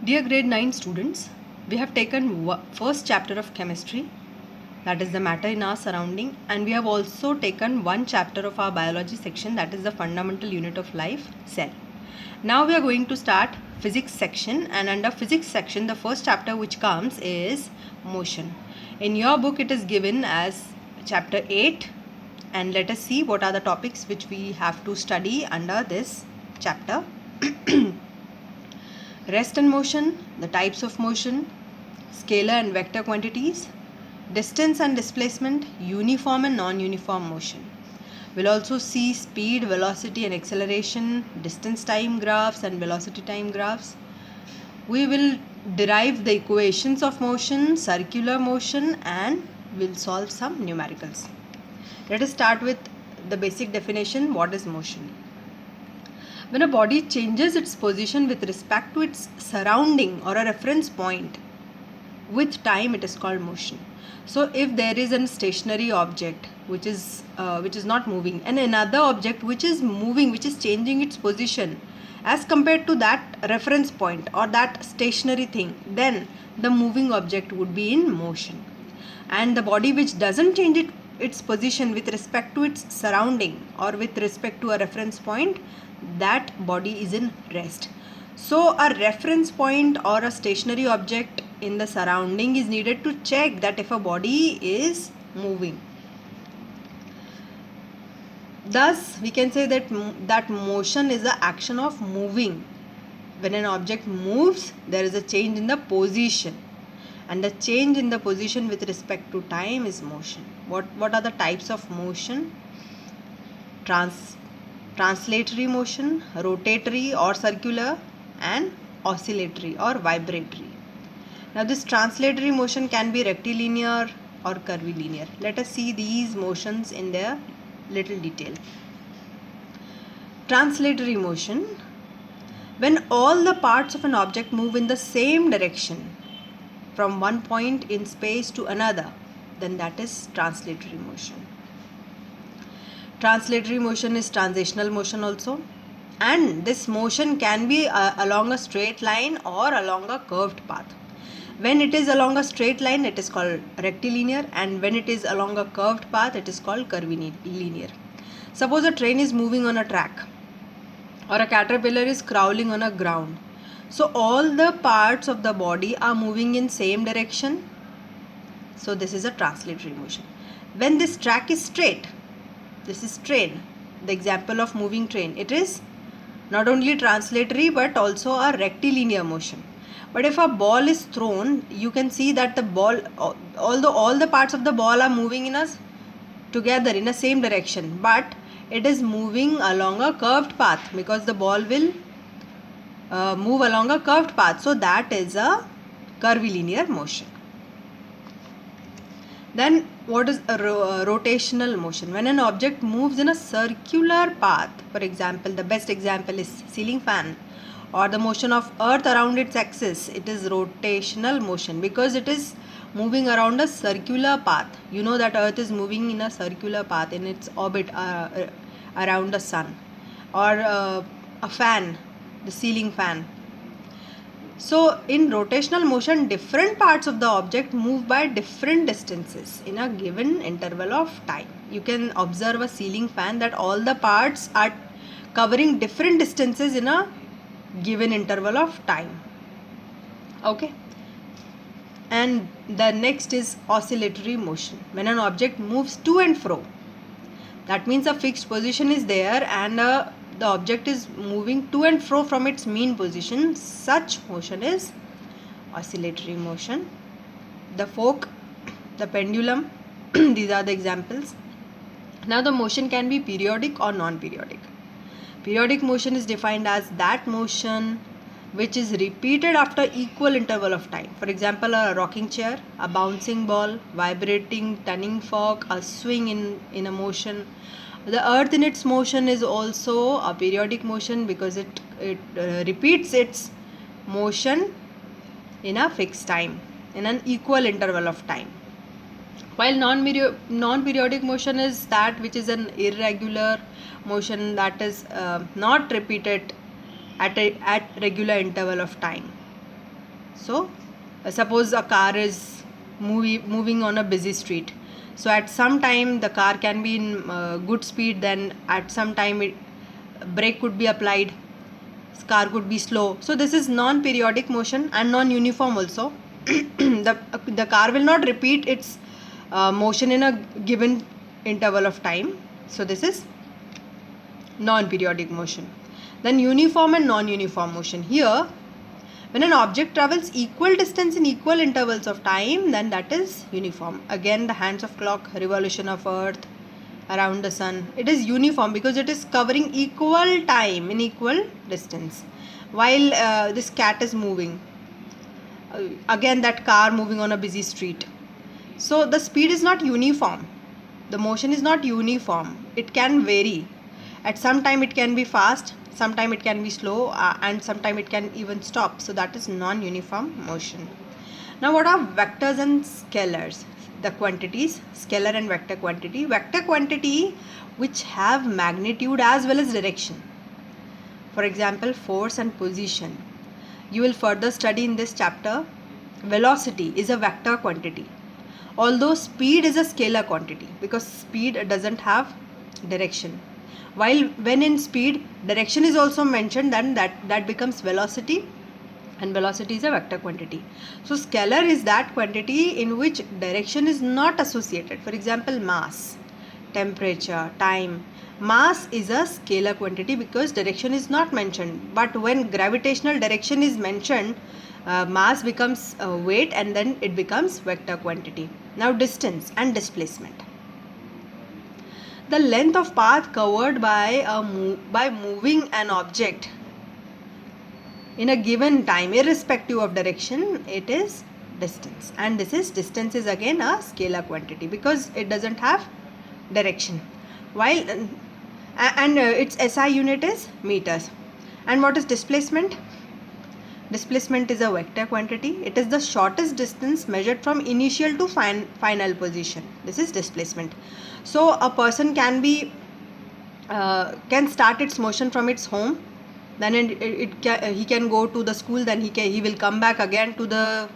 Dear grade 9 students, we have taken first chapter of chemistry, that is the matter in our surrounding, and we have also taken one chapter of our biology section, that is the fundamental unit of life, cell. Now we are going to start physics section, and under physics section the first chapter which comes is motion. In your book it is given as chapter 8, and let us see what are the topics which we have to study under this chapter. Rest and motion, the types of motion, scalar and vector quantities, distance and displacement, uniform and non-uniform motion. We'll also see speed, velocity and acceleration, distance time graphs and velocity time graphs. We will derive the equations of motion, circular motion, and we'll solve some numericals. Let us start with the basic definition. What is motion? When a body changes its position with respect to its surrounding or a reference point, with time it is called motion. So if there is a stationary object which is not moving, and another object which is moving, which is changing its position as compared to that reference point or that stationary thing, then the moving object would be in motion. And the body which doesn't change its position with respect to its surrounding or with respect to a reference point, that body is in rest. So a reference point or a stationary object in the surrounding is needed to check that if a body is moving. Thus we can say that motion is the action of moving. When an object moves, there is a change in the position, and the change in the position with respect to time is motion. What are the types of motion? Translatory motion, rotatory or circular, and oscillatory or vibratory. Now this translatory motion can be rectilinear or curvilinear. Let us see these motions in their little detail. Translatory motion, when all the parts of an object move in the same direction from one point in space to another, then that is translatory motion. Translatory motion is transitional motion also, and this motion can be along a straight line or along a curved path. When it is along a straight line, it is called rectilinear, and when it is along a curved path, it is called curvilinear. Suppose a train is moving on a track, or a caterpillar is crawling on a ground. So all the parts of the body are moving in same direction. So this is a translatory motion. When this track is straight, this is train, the example of moving train, it is not only translatory but also a rectilinear motion. But if a ball is thrown, you can see that the ball, although all the parts of the ball are moving together in the same direction, but it is moving along a curved path because the ball will move along a curved path. So that is a curvilinear motion. Then what is a rotational motion? When an object moves in a circular path, for example, the best example is ceiling fan, or the motion of earth around its axis, it is rotational motion because it is moving around a circular path. You know that earth is moving in a circular path in its orbit around the sun. Or a fan, the ceiling fan. So in rotational motion, different parts of the object move by different distances in a given interval of time. You can observe a ceiling fan that all the parts are covering different distances in a given interval of time. Okay. And the next is oscillatory motion. When an object moves to and fro, that means a fixed position is there and the object is moving to and fro from its mean position. Such motion is oscillatory motion. The fork, the pendulum, these are the examples. Now the motion can be periodic or non-periodic. Periodic motion is defined as that motion which is repeated after equal interval of time. For example, a rocking chair, a bouncing ball, vibrating turning fork, a swing in a motion. The earth in its motion is also a periodic motion because it repeats its motion in a fixed time, in an equal interval of time. While non-periodic motion is that which is an irregular motion that is not repeated at regular interval of time. So suppose a car is moving on a busy street. So at some time the car can be in good speed, then at some time brake could be applied, car could be slow. So this is non-periodic motion and non-uniform also. The car will not repeat its motion in a given interval of time. So this is non-periodic motion. Then uniform and non-uniform motion. Here, when an object travels equal distance in equal intervals of time, then that is uniform. Again, the hands of clock, revolution of earth around the sun, it is uniform because it is covering equal time in equal distance. While this cat is moving, again that car moving on a busy street. So the speed is not uniform. The motion is not uniform. It can vary. At some time it can be fast, sometime it can be slow, and sometime it can even stop. So that is non-uniform motion. Now what are vectors and scalars? The quantities, scalar and vector quantity. Vector quantity which have magnitude as well as direction. For example, force and position. You will further study in this chapter. Velocity is a vector quantity, although speed is a scalar quantity because speed doesn't have direction. While when in speed direction is also mentioned, then that becomes velocity, and velocity is a vector quantity. So scalar is that quantity in which direction is not associated. For example, mass, temperature, time. Mass is a scalar quantity because direction is not mentioned, but when gravitational direction is mentioned, mass becomes weight, and then it becomes vector quantity. Now distance and displacement. The length of path covered by moving an object in a given time, irrespective of direction, it is distance. And distance is again a scalar quantity because it doesn't have direction. While its SI unit is meters. And what is displacement? Displacement is a vector quantity. It is the shortest distance measured from initial to final position. This is displacement. So a person can start its motion from its home, then he can go to the school, then he will come back again to the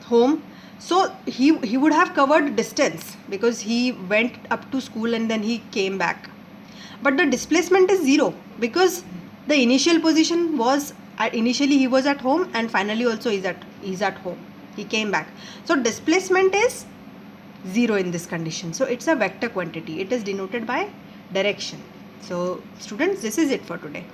home. So he would have covered distance because he went up to school and then he came back. But the displacement is zero because the initial position was initially he was at home, and finally also he's at home. He came back. So displacement is zero in this condition. So it's a vector quantity. It is denoted by direction. So students, this is it for today.